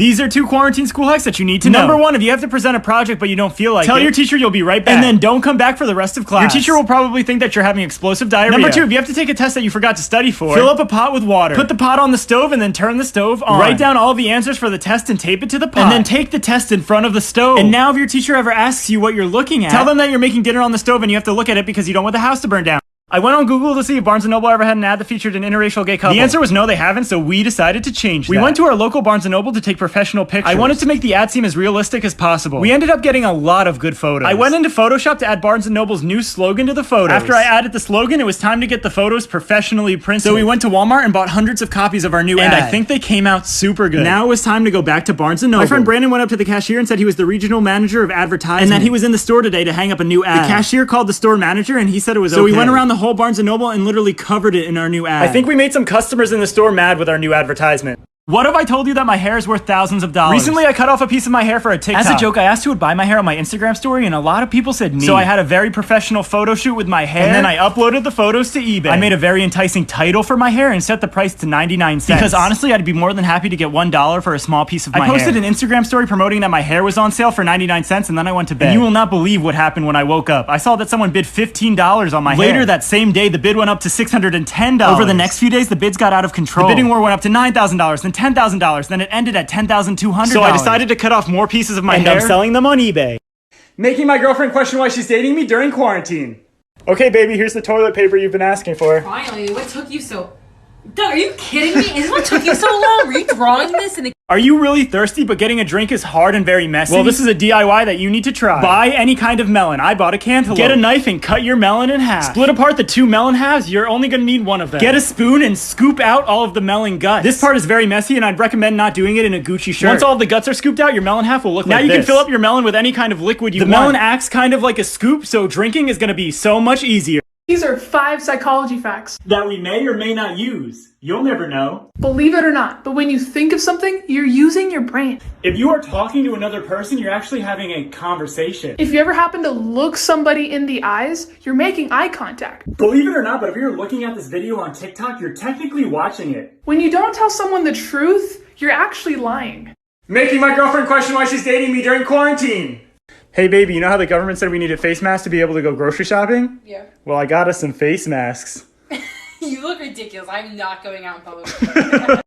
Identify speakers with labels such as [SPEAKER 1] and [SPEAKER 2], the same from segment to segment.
[SPEAKER 1] These are 2 quarantine school hacks that you need to know. Number 1, if you have to present a project but you don't feel like tell your teacher you'll be right back. And then don't come back for the rest of class. Your teacher will probably think that you're having explosive diarrhea. Number 2, if you have to take a test that you forgot to study for, fill up a pot with water. Put the pot on the stove and then turn the stove on. Write down all the answers for the test and tape it to the pot. And then take the test in front of the stove. And now if your teacher ever asks you what you're looking at, tell them that you're making dinner on the stove and you have to look at it because you don't want the house to burn down. I went on Google to see if Barnes & Noble ever had an ad that featured an interracial gay couple. The answer was no, they haven't, so we decided to change that. We went to our local Barnes & Noble to take professional pictures. I wanted to make the ad seem as realistic as possible. We ended up getting a lot of good photos. I went into Photoshop to add Barnes & Noble's new slogan to the photos. After I added the slogan, it was time to get the photos professionally printed. So we went to Walmart and bought hundreds of copies of our new ad. And I think they came out super good. Now it was time to go back to Barnes & Noble. My friend Brandon went up to the cashier and said he was the regional manager of advertising and that he was in the store today to hang up a new ad. The cashier called the store manager and he said it was okay. So we went around the whole Barnes & Noble and literally covered it in our new ad. I think we made some customers in the store mad with our new advertisement. What if I told you that my hair is worth thousands of dollars? Recently, I cut off a piece of my hair for a TikTok. As a joke, I asked who would buy my hair on my Instagram story, and a lot of people said me. So I had a very professional photo shoot with my hair, and then I uploaded the photos to eBay. I made a very enticing title for my hair and set the price to 99 cents. Because honestly, I'd be more than happy to get $1 for a small piece of my hair. I posted an Instagram story promoting that my hair was on sale for 99 cents, and then I went to bed. And you will not believe what happened when I woke up. I saw that someone bid $15 on my hair. Later that same day, the bid went up to $610. Over the next few days, the bids got out of control. The bidding war went up to $9,000, then $10,000, then it ended at $10,200. So I decided to cut off more pieces of my hair and I'm selling them on eBay. Making my girlfriend question why she's dating me during quarantine. Okay, baby, here's the toilet paper you've been asking for.
[SPEAKER 2] Finally, what took you so... Doug, are you kidding me? Is what took you so long? Were you drawing this in the...
[SPEAKER 1] Are you really thirsty but getting a drink is hard and very messy? Well, this is a DIY that you need to try. Buy any kind of melon. I bought a cantaloupe. Get a knife and cut your melon in half. Split apart the 2 melon halves. You're only gonna need one of them. Get a spoon and scoop out all of the melon guts. This part is very messy and I'd recommend not doing it in a Gucci shirt. Once all of the guts are scooped out, your melon half will look like this. Now you can fill up your melon with any kind of liquid you want. The melon acts kind of like a scoop, so drinking is gonna be so much easier.
[SPEAKER 3] These are 5 psychology facts
[SPEAKER 1] that we may or may not use. You'll never know.
[SPEAKER 3] Believe it or not, but when you think of something, you're using your brain.
[SPEAKER 1] If you are talking to another person, you're actually having a conversation.
[SPEAKER 3] If you ever happen to look somebody in the eyes, you're making eye contact.
[SPEAKER 1] Believe it or not, but if you're looking at this video on TikTok, you're technically watching it.
[SPEAKER 3] When you don't tell someone the truth, you're actually lying.
[SPEAKER 1] Making my girlfriend question why she's dating me during quarantine. Hey baby, you know how the government said we needed face masks to be able to go grocery shopping?
[SPEAKER 2] Yeah.
[SPEAKER 1] Well, I got us some face masks.
[SPEAKER 2] You look ridiculous. I'm not going out in public.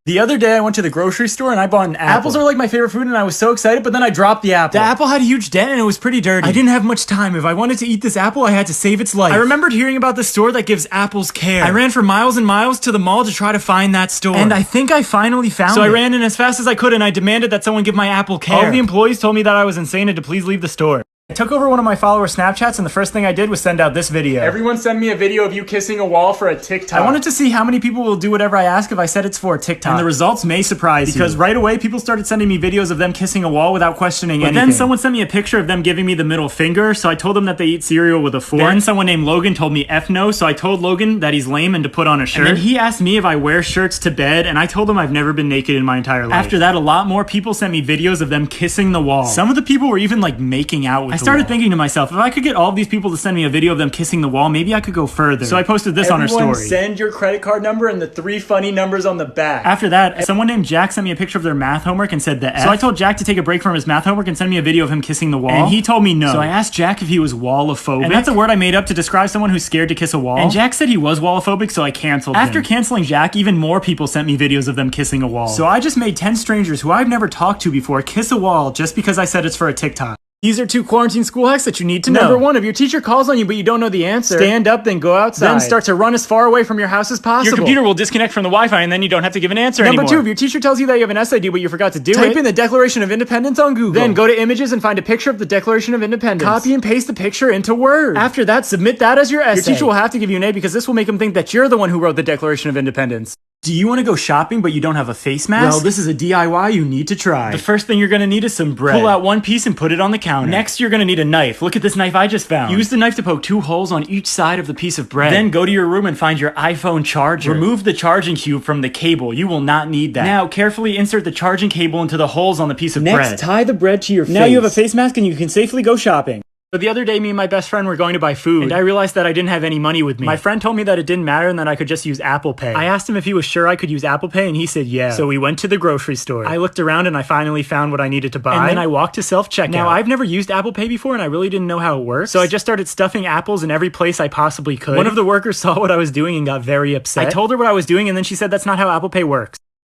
[SPEAKER 1] The other day I went to the grocery store and I bought an apple. Apples are like my favorite food and I was so excited, but then I dropped the apple. The apple had a huge dent and it was pretty dirty. I didn't have much time. If I wanted to eat this apple, I had to save its life. I remembered hearing about the store that gives apples care. I ran for miles and miles to the mall to try to find that store. And I think I finally found it. So I ran in as fast as I could and I demanded that someone give my apple care. All of the employees told me that I was insane and to please leave the store. I took over one of my followers' Snapchats and the first thing I did was send out this video. Everyone send me a video of you kissing a wall for a TikTok. I wanted to see how many people will do whatever I ask if I said it's for a TikTok. And the results may surprise you. Because right away, people started sending me videos of them kissing a wall without questioning anything. But then someone sent me a picture of them giving me the middle finger, so I told them that they eat cereal with a fork. Then someone named Logan told me F no, so I told Logan that he's lame and to put on a shirt. And then he asked me if I wear shirts to bed, and I told him I've never been naked in my entire life. After that, a lot more people sent me videos of them kissing the wall. Some of the people were even like making out with the wall. I started thinking to myself, if I could get all of these people to send me a video of them kissing the wall, maybe I could go further. So I posted this on our story. Send your credit card number and the 3 funny numbers on the back. After that, someone named Jack sent me a picture of their math homework and said the F. So I told Jack to take a break from his math homework and send me a video of him kissing the wall. And he told me no. So I asked Jack if he was wallophobic. And that's a word I made up to describe someone who's scared to kiss a wall. And Jack said he was wallophobic, so I canceled him. After canceling Jack, even more people sent me videos of them kissing a wall. So I just made 10 strangers who I've never talked to before kiss a wall just because I said it's for a TikTok. These are 2 quarantine school hacks that you need to know. Number 1, if your teacher calls on you but you don't know the answer, stand up, then go outside. Then start to run as far away from your house as possible. Your computer will disconnect from the Wi-Fi and then you don't have to give an answer anymore. Number 2, if your teacher tells you that you have an essay due but you forgot to do it, type in the Declaration of Independence on Google. Then go to Images and find a picture of the Declaration of Independence. Copy and paste the picture into Word. After that, submit that as your essay. Your teacher will have to give you an A because this will make them think that you're the one who wrote the Declaration of Independence. Do you want to go shopping but you don't have a face mask? Well, this is a DIY you need to try. The first thing you're going to need is some bread. Pull out 1 piece and put it on the counter. Next, you're going to need a knife. Look at this knife I just found. Use the knife to poke 2 holes on each side of the piece of bread. Then go to your room and find your iPhone charger. Remove the charging cube from the cable. You will not need that. Now, carefully insert the charging cable into the holes on the piece of bread. Next, tie the bread to your face. Now you have a face mask and you can safely go shopping. But the other day, me and my best friend were going to buy food, and I realized that I didn't have any money with me. My friend told me that it didn't matter and that I could just use Apple Pay. I asked him if he was sure I could use Apple Pay, and he said yeah. So we went to the grocery store. I looked around and I finally found what I needed to buy, and then I walked to self-checkout. Now, I've never used Apple Pay before, and I really didn't know how it works, so I just started stuffing apples in every place I possibly could. One of the workers saw what I was doing and got very upset. I told her what I was doing, and then she said that's not how Apple Pay works.